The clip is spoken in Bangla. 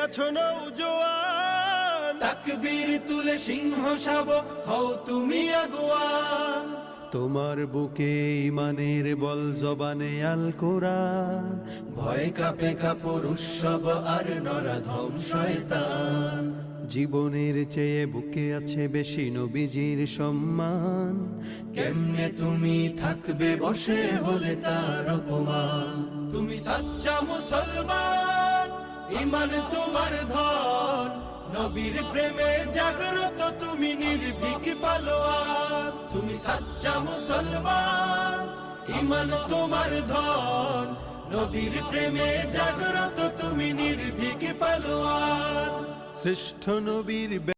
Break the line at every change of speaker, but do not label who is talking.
আছো নওজোয়ান, তাকবীর তুলে সিংহ শাবক হও তুমি আগুয়ান। তোমার বুকে ইমানের বল, জবানে আল কোরআন, ভয় কাঁপে কাপড় উৎসব আর নরাধম শয়তান। জীবনের চেয়ে বুকে আছে বেশি নবীজির সম্মান, কেমনে তুমি থাকবে বসে হলে তার অপমান। তুমি সাচ্চা মুসলমান, ইমান তোমার ধন, নবীর প্রেমে জাগ্রত তুমি নির্ভীক পালোয়ান। তুমি সাচ্চা মুসলমান, ইমান তোমার ধন, নবীর প্রেমে জাগ্রত তুমি নির্ভীক পালোয়ান। শ্রেষ্ঠ নবীর